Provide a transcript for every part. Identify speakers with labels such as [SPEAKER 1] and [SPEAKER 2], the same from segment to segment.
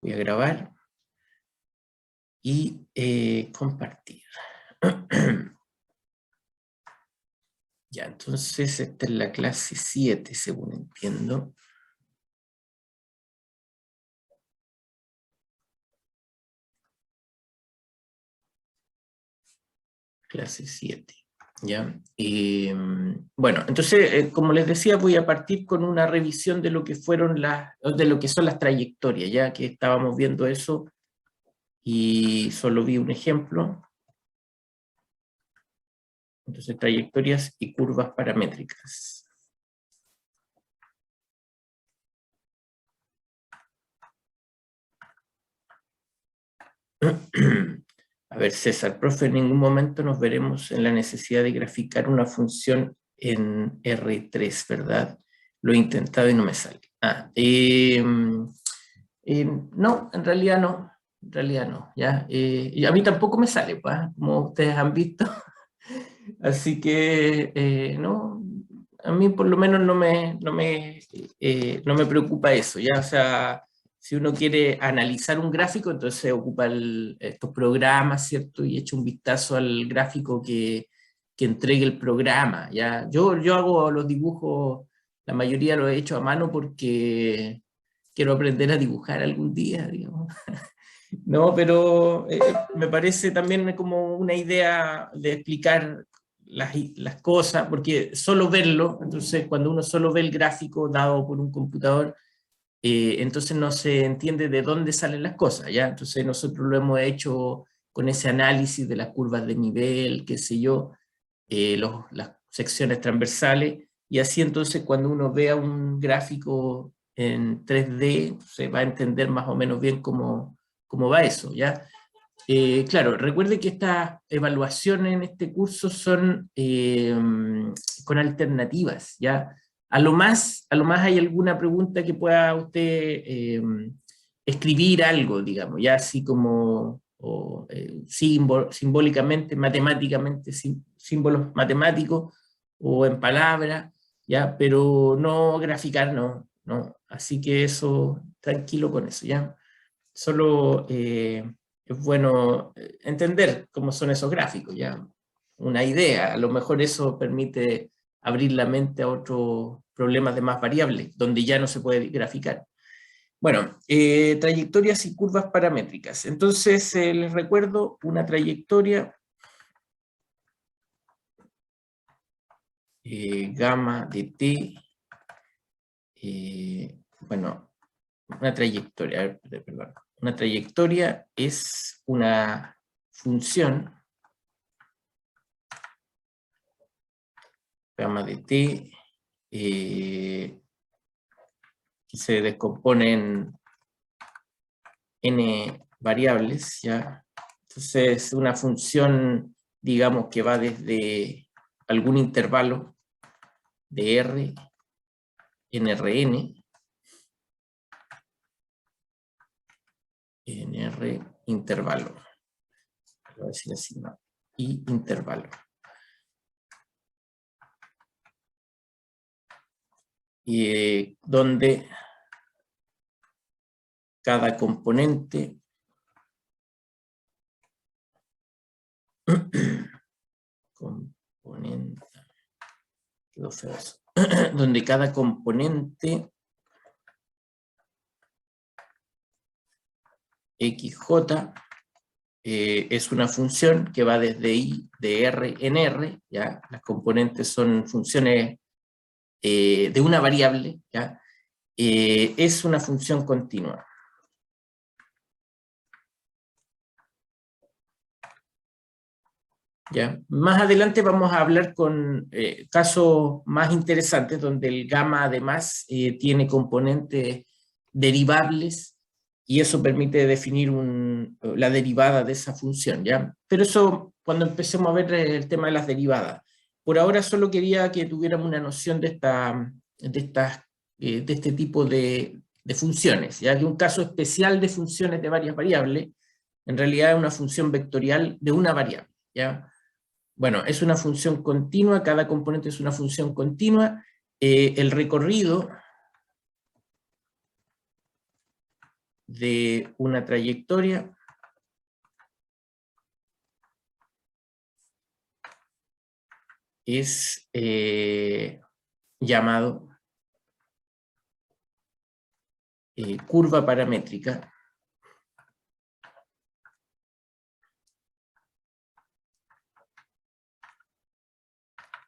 [SPEAKER 1] Voy a grabar y compartir. Ya, entonces esta es la clase 7, según entiendo. Clase 7. ¿Ya? Bueno, entonces, como les decía, voy a partir con una revisión de lo que fueron de lo que son las trayectorias, ya que estábamos viendo eso y solo vi un ejemplo. Entonces, trayectorias y curvas paramétricas. A ver, César, profe, en ningún momento nos veremos en la necesidad de graficar una función en R3, ¿verdad? Lo he intentado y no me sale. No, en realidad no. En realidad no, ¿ya? Y a mí tampoco me sale, pues, como ustedes han visto. Así que, no, a mí por lo menos no me preocupa eso, ¿ya? O sea, si uno quiere analizar un gráfico, entonces ocupa estos programas, ¿cierto? Y echa un vistazo al gráfico que entregue el programa, ¿ya? Yo hago los dibujos, la mayoría lo he hecho a mano porque quiero aprender a dibujar algún día, digamos. No, pero me parece también como una idea de explicar las cosas, porque solo verlo, entonces cuando uno solo ve el gráfico dado por un computador, entonces no se entiende de dónde salen las cosas, ¿ya? Entonces nosotros lo hemos hecho con ese análisis de las curvas de nivel, qué sé yo, las secciones transversales, y así entonces cuando uno vea un gráfico en 3D, se va a entender más o menos bien cómo va eso, ¿ya? Claro, recuerde que estas evaluaciones en este curso son con alternativas, ¿ya? A lo más hay alguna pregunta que pueda usted escribir algo, digamos, ya así como simbólicamente, matemáticamente, símbolos matemáticos o en palabras, ¿ya? Pero no graficar, no, no. Así que eso, tranquilo con eso, ¿ya? Solo es bueno entender cómo son esos gráficos, ya una idea, a lo mejor eso permite abrir la mente a otros problemas de más variables, donde ya no se puede graficar. Bueno, trayectorias y curvas paramétricas. Entonces, les recuerdo una trayectoria, gamma de t, bueno, una trayectoria, a ver, perdón. Una trayectoria es una función, gamma de t, que se descompone en n variables, ¿ya? Entonces, una función, digamos, que va desde algún intervalo de r en Rn, en R intervalo, voy a decir así, ¿no? Y intervalo. Y donde cada componente quedó feo eso, donde cada componente xj es una función que va desde i de r en r, ¿ya? Las componentes son funciones de una variable, ¿ya? Es una función continua. ¿Ya? Más adelante vamos a hablar con casos más interesantes donde el gamma además tiene componentes derivables y eso permite definir la derivada de esa función, ¿ya? Pero eso cuando empecemos a ver el tema de las derivadas. Por ahora solo quería que tuviéramos una noción de este tipo de funciones, ya que un caso especial de funciones de varias variables en realidad es una función vectorial de una variable, ¿ya? Bueno, es una función continua, cada componente es una función continua. El recorrido de una trayectoria es llamado curva paramétrica,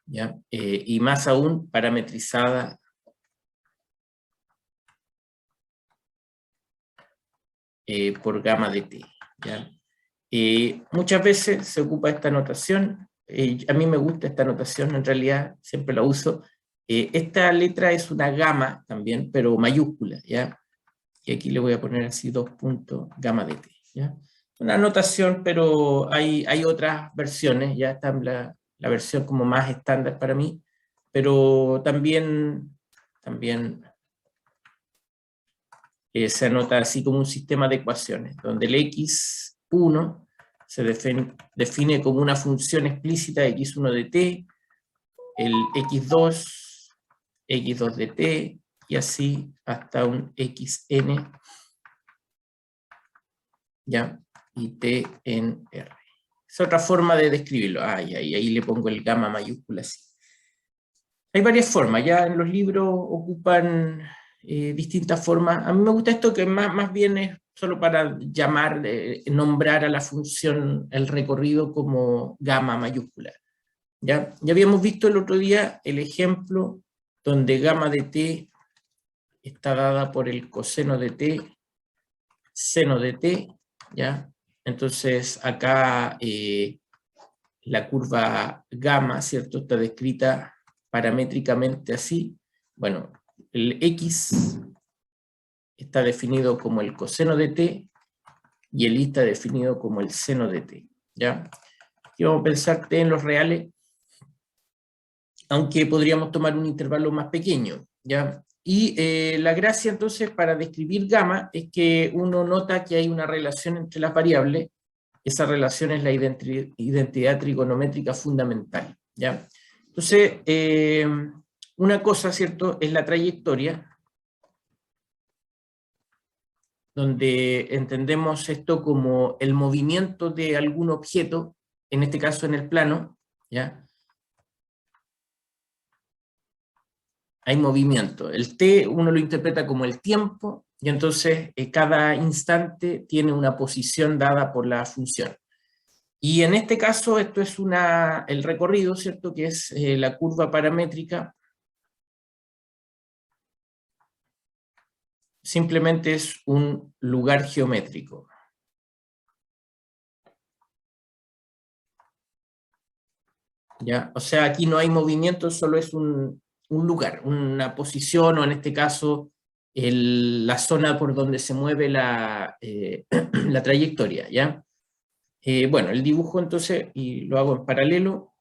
[SPEAKER 1] ¿ya? Y más aún parametrizada por gamma de t, ¿ya? Muchas veces se ocupa esta notación, a mí me gusta esta notación, en realidad siempre la uso. Esta letra es una gamma también, pero mayúscula, ¿ya? Y aquí le voy a poner así 2 puntos gamma de t, ¿ya? Una notación, pero hay otras versiones, ya está la versión como más estándar para mí, pero también se anota así como un sistema de ecuaciones, donde el x1 se define como una función explícita de x1 de t, el x2 de t, y así hasta un xn, ¿ya? Y t en r. Es otra forma de describirlo. Ahí le pongo el gamma mayúscula así. Hay varias formas, ya en los libros ocupan distintas formas. A mí me gusta esto que más bien es solo para llamar, nombrar a la función, el recorrido como gamma mayúscula. Ya habíamos visto el otro día el ejemplo donde gamma de t está dada por el coseno de t, seno de t, ¿ya? Entonces acá la curva gamma, ¿cierto? Está descrita paramétricamente así. Bueno, el x está definido como el coseno de t y el y está definido como el seno de t, ¿ya? Aquí vamos a pensar t en los reales, aunque podríamos tomar un intervalo más pequeño, ¿ya? Y la gracia entonces para describir gamma es que uno nota que hay una relación entre las variables. Esa relación es la identidad trigonométrica fundamental, ¿ya? Entonces, una cosa, ¿cierto?, es la trayectoria, donde entendemos esto como el movimiento de algún objeto, en este caso en el plano, ¿ya? Hay movimiento. El t uno lo interpreta como el tiempo, y entonces cada instante tiene una posición dada por la función. Y en este caso esto es el recorrido, ¿cierto?, que es la curva paramétrica. Simplemente es un lugar geométrico. ¿Ya? O sea, aquí no hay movimiento, solo es un lugar, una posición, o en este caso, la zona por donde se mueve la trayectoria, ¿ya? Bueno, el dibujo entonces, y lo hago en paralelo.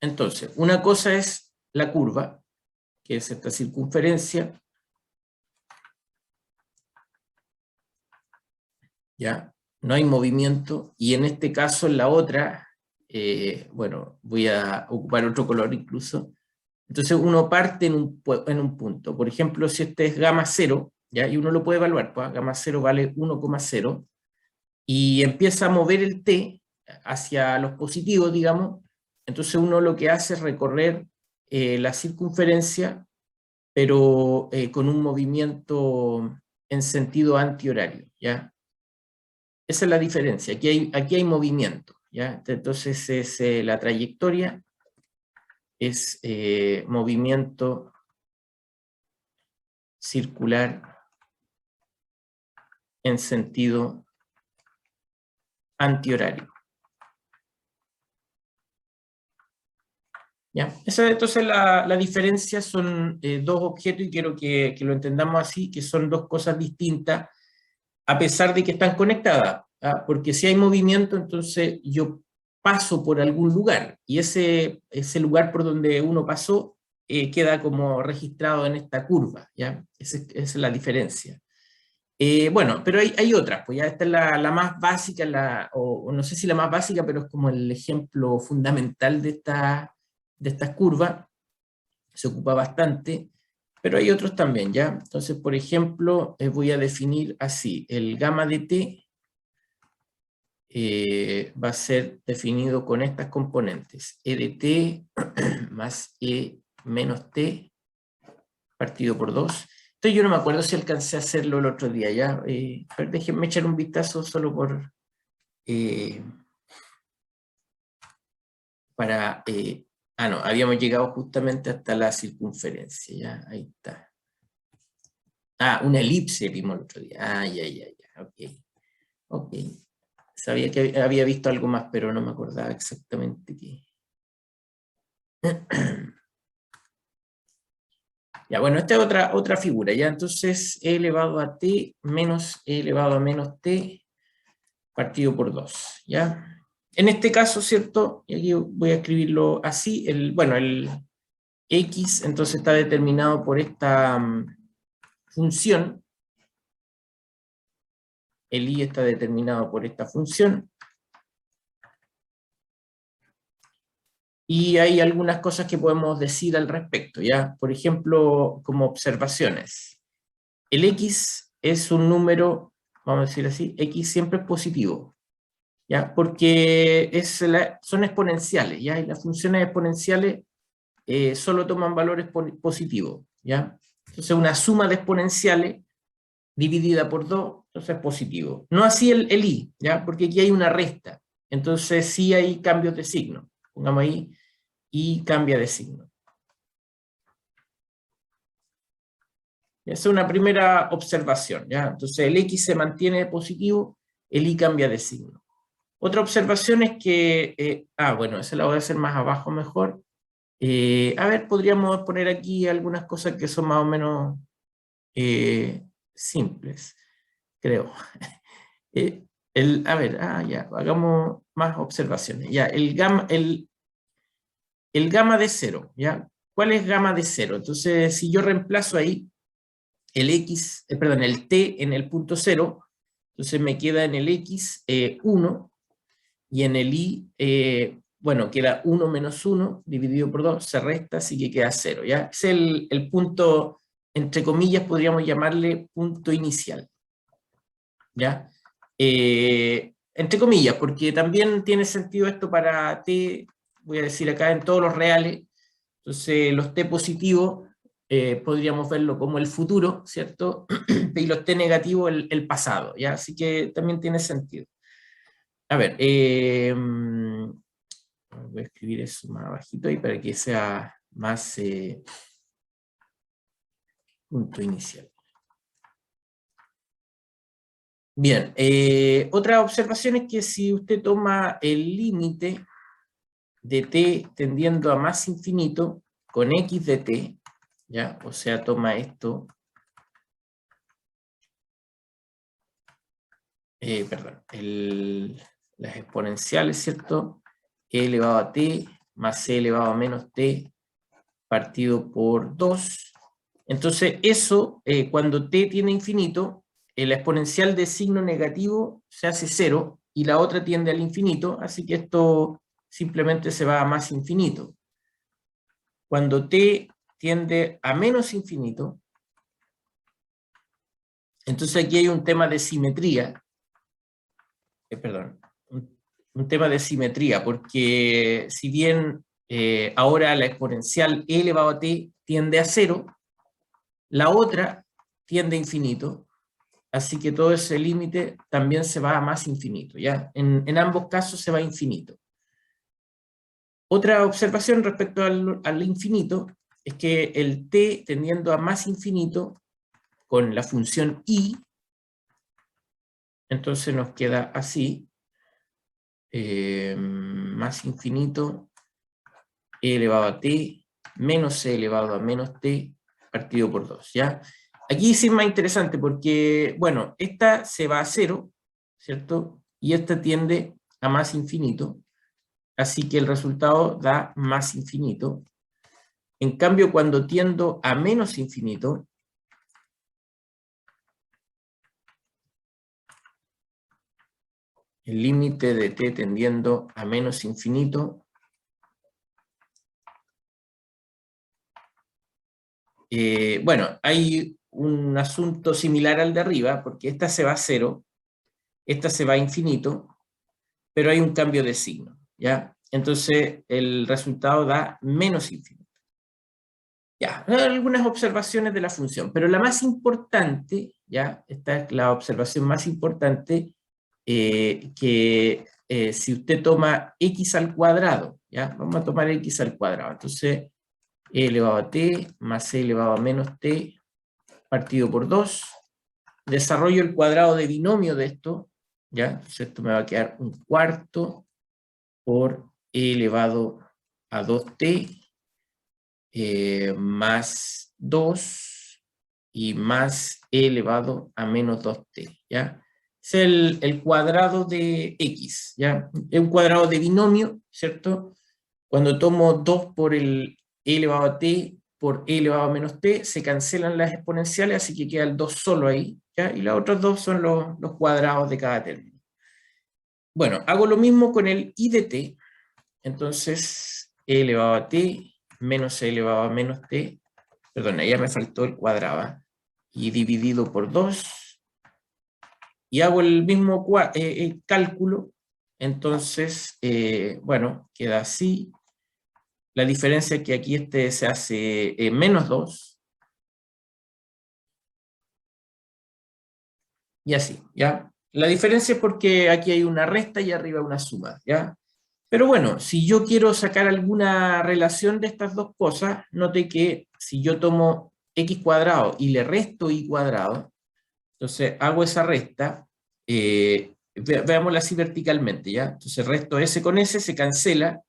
[SPEAKER 1] Entonces, una cosa es la curva, que es esta circunferencia, ¿ya? No hay movimiento, y en este caso en la otra, bueno, voy a ocupar otro color incluso. Entonces uno parte en un punto. Por ejemplo, si este es gamma 0, ¿ya? Y uno lo puede evaluar, pues gamma 0 vale 1,0, y empieza a mover el t hacia los positivos, digamos. Entonces uno lo que hace es recorrer la circunferencia, pero con un movimiento en sentido antihorario, ¿ya? Esa es la diferencia. Aquí hay movimiento, ¿ya? Entonces es la trayectoria, es movimiento circular en sentido antihorario. ¿Ya? Entonces la diferencia son dos objetos, y quiero que lo entendamos así, que son dos cosas distintas, a pesar de que están conectadas, ¿ah? Porque si hay movimiento, entonces yo paso por algún lugar, y ese lugar por donde uno pasó queda como registrado en esta curva, ¿ya? Esa es la diferencia. Bueno, pero hay otras, pues ya esta es la más básica, o no sé si la más básica, pero es como el ejemplo fundamental de estas curvas, se ocupa bastante, Pero hay otros también, ¿ya? Entonces, por ejemplo, voy a definir así, el gamma de t va a ser definido con estas componentes, e de t más e menos t partido por 2. Entonces yo no me acuerdo si alcancé a hacerlo el otro día, ¿ya? Pero déjenme echar un vistazo solo por... para... no, habíamos llegado justamente hasta la circunferencia, ¿ya? Ahí está. Una elipse vimos el otro día. Ya, ok. Ok. Sabía que había visto algo más, pero no me acordaba exactamente qué. Ya, bueno, esta es otra figura, ¿ya? Entonces, e elevado a t menos e elevado a menos t partido por 2, ¿ya? En este caso, ¿cierto? Y aquí voy a escribirlo así, bueno, el x entonces está determinado por esta función, el y está determinado por esta función, y hay algunas cosas que podemos decir al respecto, ¿ya? Por ejemplo, como observaciones. El x es un número, vamos a decir así, x siempre es positivo, ¿ya? Porque son exponenciales, ¿ya? Y las funciones exponenciales solo toman valores positivos, ¿ya? Entonces una suma de exponenciales dividida por 2, entonces es positivo. No así el i, ¿ya? Porque aquí hay una resta, entonces sí hay cambios de signo. Pongamos ahí, y cambia de signo. Esa es una primera observación, ¿ya? Entonces el x se mantiene positivo, el y cambia de signo. Otra observación es que, bueno, esa la voy a hacer más abajo mejor. A ver, podríamos poner aquí algunas cosas que son más o menos simples, creo. A ver, ya, hagamos más observaciones. Ya, el gamma de cero, ¿ya? ¿Cuál es gamma de cero? Entonces, si yo reemplazo ahí el x, perdón, el t en el punto cero, entonces me queda en el x 1, y en el y, bueno, queda 1 menos 1 dividido por 2, se resta, así que queda 0, ¿ya? Es el punto, entre comillas, podríamos llamarle punto inicial, ¿ya? Entre comillas, porque también tiene sentido esto para t, voy a decir acá, en todos los reales. Entonces los t positivos podríamos verlo como el futuro, ¿cierto? Y los t negativos el pasado, ¿ya? Así que también tiene sentido. A ver, voy a escribir eso más abajito ahí para que sea más punto inicial. Bien, otra observación es que si usted toma el límite de t tendiendo a más infinito con x de t, ¿ya? O sea, toma esto, perdón, las exponenciales, ¿cierto? E elevado a t más c elevado a menos t partido por 2. Entonces, eso, cuando t tiene infinito, la exponencial de signo negativo se hace 0 y la otra tiende al infinito, así que esto simplemente se va a más infinito. Cuando t tiende a menos infinito, entonces aquí hay un tema de simetría, perdón, un tema de simetría, porque si bien ahora la exponencial e elevado a t tiende a 0, la otra tiende a infinito, así que todo ese límite también se va a más infinito, ¿ya? En ambos casos se va a infinito. Otra observación respecto al infinito es que el t tendiendo a más infinito con la función i, entonces nos queda así, más infinito, e elevado a t, menos e elevado a menos t, partido por 2, ¿ya? Aquí sí es más interesante porque, bueno, esta se va a 0, ¿cierto? Y esta tiende a más infinito, así que el resultado da más infinito. En cambio, cuando tiendo a menos infinito, el límite de t tendiendo a menos infinito bueno, hay un asunto similar al de arriba, porque esta se va a 0, esta se va a infinito, pero hay un cambio de signo, ¿ya? Entonces el resultado da menos infinito. Ya, algunas observaciones de la función, pero la más importante, ya, esta es la observación más importante, que si usted toma x al cuadrado, ya, vamos a tomar x al cuadrado, entonces e elevado a t más e elevado a menos t partido por 2, desarrollo el cuadrado de binomio de esto, ya, entonces esto me va a quedar un cuarto por e elevado a 2t, más 2 y más e elevado a menos 2t, ¿ya? Es el cuadrado de x, ¿ya? Es un cuadrado de binomio, ¿cierto? Cuando tomo 2 por el e elevado a t por e elevado a menos t, se cancelan las exponenciales, así que queda el 2 solo ahí, ¿ya? Y los otros dos son los cuadrados de cada término. Bueno, hago lo mismo con el i de t, entonces e elevado a t menos e elevado a menos t, perdón, ya me faltó el cuadrado, y dividido por 2, y hago el mismo cálculo, entonces, bueno, queda así. La diferencia es que aquí este se hace menos 2, y así, ¿ya? La diferencia es porque aquí hay una resta y arriba una suma, ¿ya? Pero bueno, si yo quiero sacar alguna relación de estas dos cosas, note que si yo tomo x cuadrado y le resto y cuadrado, entonces hago esa resta, veámosla así verticalmente, ¿ya? Entonces resto s con s, se cancela,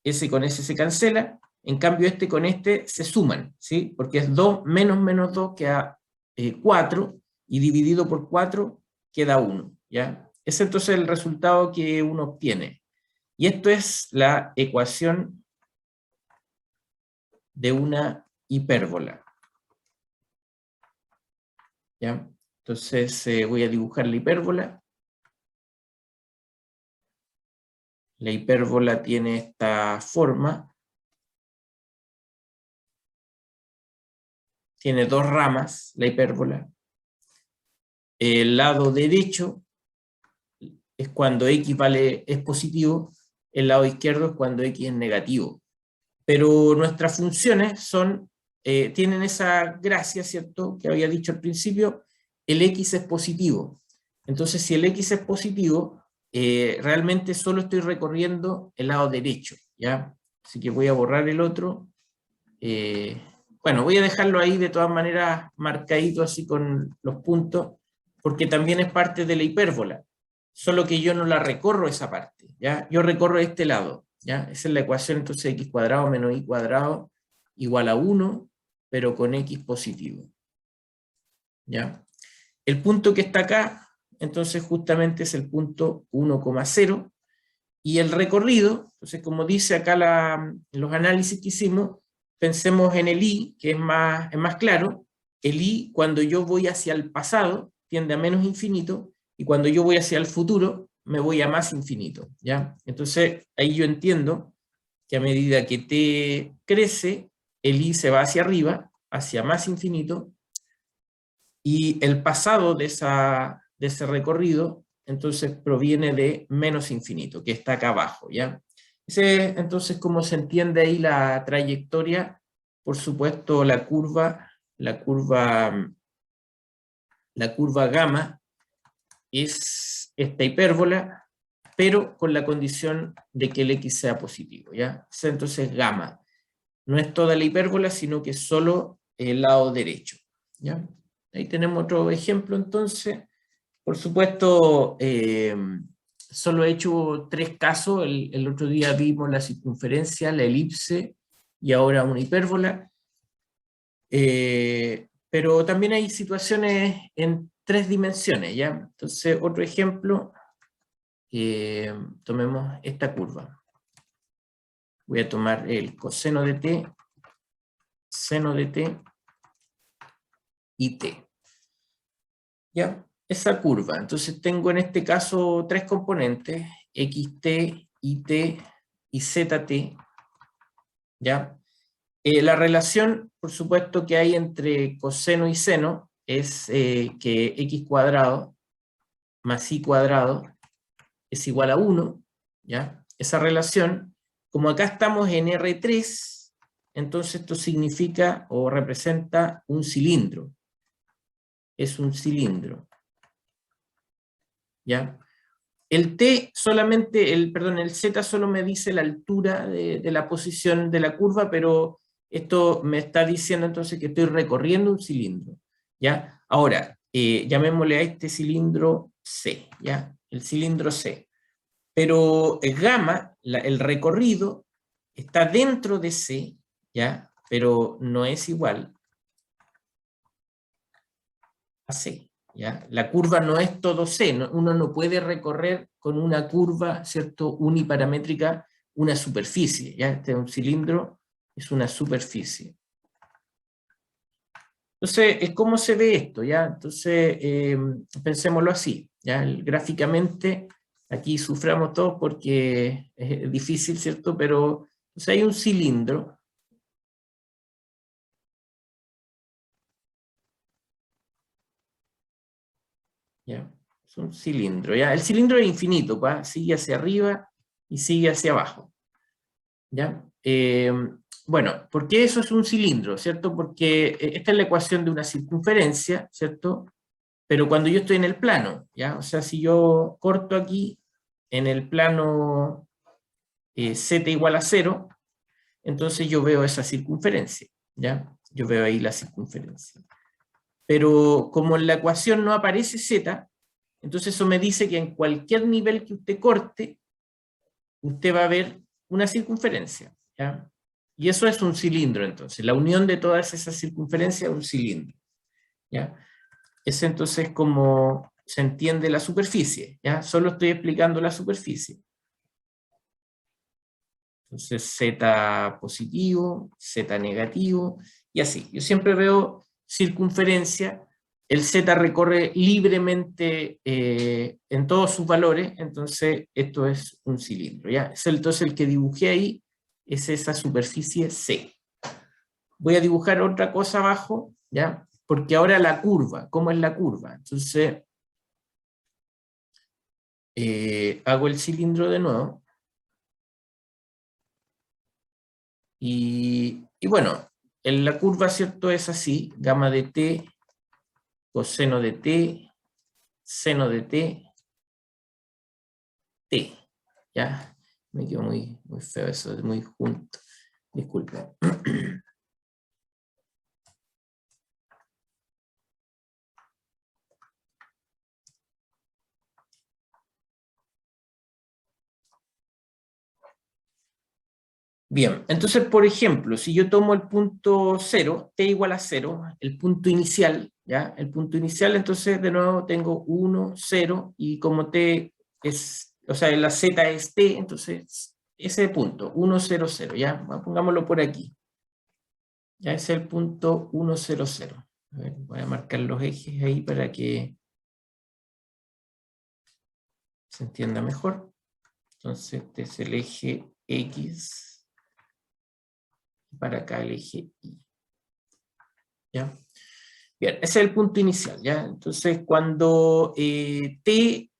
[SPEAKER 1] s con s se cancela, en cambio este con este se suman, ¿sí? Porque es 2 menos menos 2 queda 4, y dividido por 4 queda 1, ¿ya? Ese es entonces el resultado que uno obtiene. Y esto es la ecuación de una hipérbola, ¿ya? Entonces voy a dibujar la hipérbola. La hipérbola tiene esta forma. Tiene dos ramas, la hipérbola. El lado derecho es cuando x es positivo, el lado izquierdo es cuando x es negativo. Pero nuestras funciones tienen esa gracia, ¿cierto?, que había dicho al principio, el x es positivo. Entonces, si el x es positivo, realmente solo estoy recorriendo el lado derecho, ¿ya? Así que voy a borrar el otro. Bueno, voy a dejarlo ahí de todas maneras marcadito así con los puntos, porque también es parte de la hipérbola, solo que yo no la recorro esa parte, ¿ya? Yo recorro este lado, ¿ya? Esa es la ecuación, entonces x cuadrado menos y cuadrado igual a 1, pero con x positivo, ¿ya? El punto que está acá, entonces justamente es el punto 1,0, y el recorrido, entonces como dice acá los análisis que hicimos, pensemos en el i, que es más claro. El i, cuando yo voy hacia el pasado, tiende a menos infinito, y cuando yo voy hacia el futuro, me voy a más infinito, ¿ya? Entonces, ahí yo entiendo que a medida que t crece, el i se va hacia arriba, hacia más infinito, y el pasado de ese recorrido, entonces proviene de menos infinito, que está acá abajo, ¿ya? Entonces, como se entiende ahí la trayectoria, por supuesto la curva gamma es esta hipérbola, pero con la condición de que el x sea positivo, ¿ya? Entonces gamma no es toda la hipérbola, sino que es solo el lado derecho, ¿ya? Ahí tenemos otro ejemplo entonces. Por supuesto, solo he hecho 3 casos. El otro día vimos la circunferencia, la elipse y ahora una hipérbola. Pero también hay situaciones en 3 dimensiones, ¿ya? Entonces, otro ejemplo, tomemos esta curva. Voy a tomar el coseno de t, seno de t y t, ¿ya? Esa curva, entonces tengo en este caso 3 componentes, xt, yt y zt, ¿ya? La relación, por supuesto, que hay entre coseno y seno es que x cuadrado más y cuadrado es igual a 1, ¿ya? Esa relación, como acá estamos en R3, entonces esto significa o representa un cilindro. Es un cilindro, ¿ya? El T solamente, el Z solo me dice la altura de la posición de la curva, pero esto me está diciendo entonces que estoy recorriendo un cilindro, ¿ya? Ahora, llamémosle a este cilindro C, ¿ya? El cilindro C. Pero gamma, el recorrido, está dentro de C, ¿ya? Pero no es igual a C, ¿ya? La curva no es todo C, uno no puede recorrer con una curva, ¿cierto?, uniparamétrica, una superficie, ¿ya? Este es un cilindro, es una superficie. Entonces, ¿cómo se ve esto? ¿Ya? Entonces, pensémoslo así, ¿ya? Gráficamente, aquí suframos todos porque es difícil, ¿cierto? Pero hay un cilindro, ¿ya? Es un cilindro, ¿ya? El cilindro es infinito, ¿va? Sigue hacia arriba y sigue hacia abajo, ¿ya? Bueno, ¿por qué eso es un cilindro, ¿cierto? Porque esta es la ecuación de una circunferencia, ¿cierto? Pero cuando yo estoy en el plano, ¿ya? O sea, si yo corto aquí en el plano z igual a 0, entonces yo veo esa circunferencia, ¿ya? Yo veo ahí la circunferencia. Pero como en la ecuación no aparece z, entonces eso me dice que en cualquier nivel que usted corte, usted va a ver una circunferencia, ¿ya? Y eso es un cilindro, entonces. La unión de todas esas circunferencias es un cilindro, ¿ya? Es entonces como se entiende la superficie, ¿ya? Solo estoy explicando la superficie. Entonces Z positivo, Z negativo, y así. Yo siempre veo circunferencia, el Z recorre libremente en todos sus valores, entonces esto es un cilindro, ¿ya? Entonces el que dibujé ahí es esa superficie C. Voy a dibujar otra cosa abajo, ¿ya? Porque ahora la curva, ¿cómo es la curva? Entonces, hago el cilindro de nuevo, y bueno, en la curva, ¿cierto? Es así, gamma de t, coseno de t, seno de t, t, ¿ya? Me quedó muy feo eso, muy junto, disculpen. Bien, entonces, por ejemplo, si yo tomo el punto 0, t igual a 0, el punto inicial, ¿ya? El punto inicial, entonces de nuevo tengo 1, 0, y como t es, o sea, la z es t, entonces ese punto, 1, 0, 0, ¿ya? Pongámoslo por aquí. Ya es el punto 1, 0, 0. A ver, voy a marcar los ejes ahí para que se entienda mejor. Entonces este es el eje X, para acá el eje Y. ¿Ya? Bien, ese es el punto inicial, ¿ya? Entonces, cuando t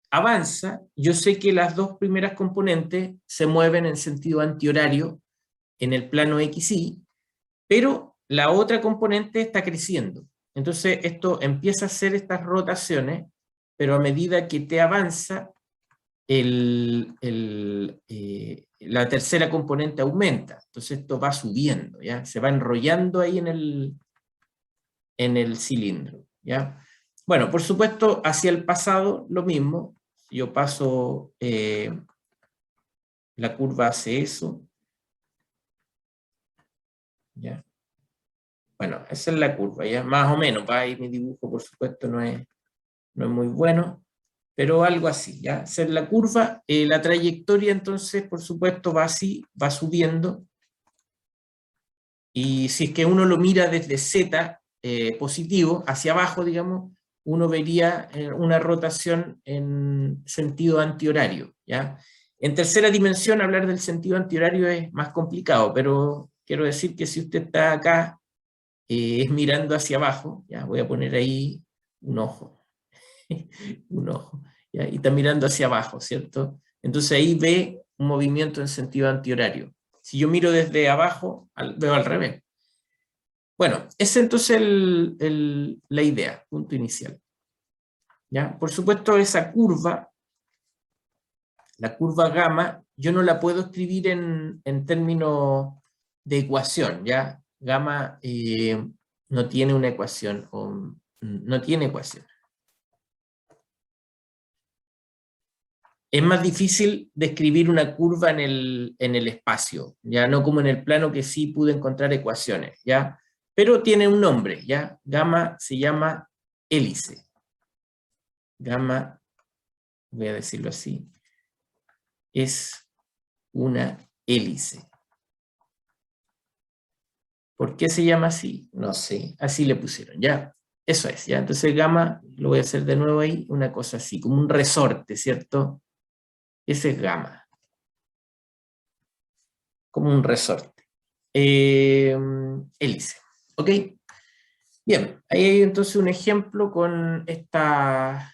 [SPEAKER 1] avanza, yo sé que las dos primeras componentes se mueven en sentido antihorario en el plano XY, pero la otra componente está creciendo. Entonces, esto empieza a hacer estas rotaciones, pero a medida que t avanza, la tercera componente aumenta. Entonces, esto va subiendo, ¿ya? Se va enrollando ahí en el cilindro, ¿ya? Bueno, por supuesto, hacia el pasado lo mismo. Si yo paso, la curva hace eso, ¿ya? Bueno, esa es la curva, ¿ya? Más o menos, ¿va? Ahí mi dibujo, por supuesto, no es muy bueno, pero algo así, ¿ya? Esa es la curva, la trayectoria, entonces, por supuesto, va así, va subiendo, y si es que uno lo mira desde Z positivo, hacia abajo, digamos, uno vería una rotación en sentido antihorario, ¿ya? En tercera dimensión hablar del sentido antihorario es más complicado, pero quiero decir que si usted está acá, es mirando hacia abajo, ya voy a poner ahí un ojo, un ojo, ¿ya? Y está mirando hacia abajo, ¿cierto? Entonces ahí ve un movimiento en sentido antihorario. Si yo miro desde abajo, veo al revés. Bueno, esa es entonces la idea, punto inicial. ¿Ya? Por supuesto, esa curva, la curva gamma, yo no la puedo escribir en términos de ecuación, ¿ya? Gamma no tiene una ecuación, o no tiene ecuación. Es más difícil describir una curva en el espacio, ya no como en el plano que sí pude encontrar ecuaciones, ¿ya? Pero tiene un nombre, ¿ya? Gamma se llama hélice. Gamma, voy a decirlo así, es una hélice. ¿Por qué se llama así? No sé, así le pusieron, ¿ya? Eso es, ¿ya? Entonces gamma, lo voy a hacer de nuevo ahí, una cosa así, como un resorte, ¿cierto? Ese es gamma. Como un resorte. Hélice. ¿Ok? Bien, ahí hay entonces un ejemplo con esta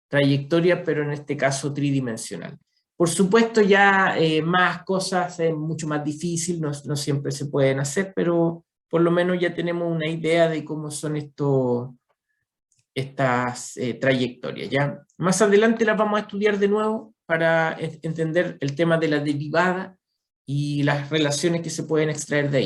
[SPEAKER 1] trayectoria, pero en este caso tridimensional. Por supuesto, ya más cosas es mucho más difícil, no siempre se pueden hacer, pero por lo menos ya tenemos una idea de cómo son estas trayectorias, ¿ya? Más adelante las vamos a estudiar de nuevo para entender el tema de la derivada y las relaciones que se pueden extraer de ahí.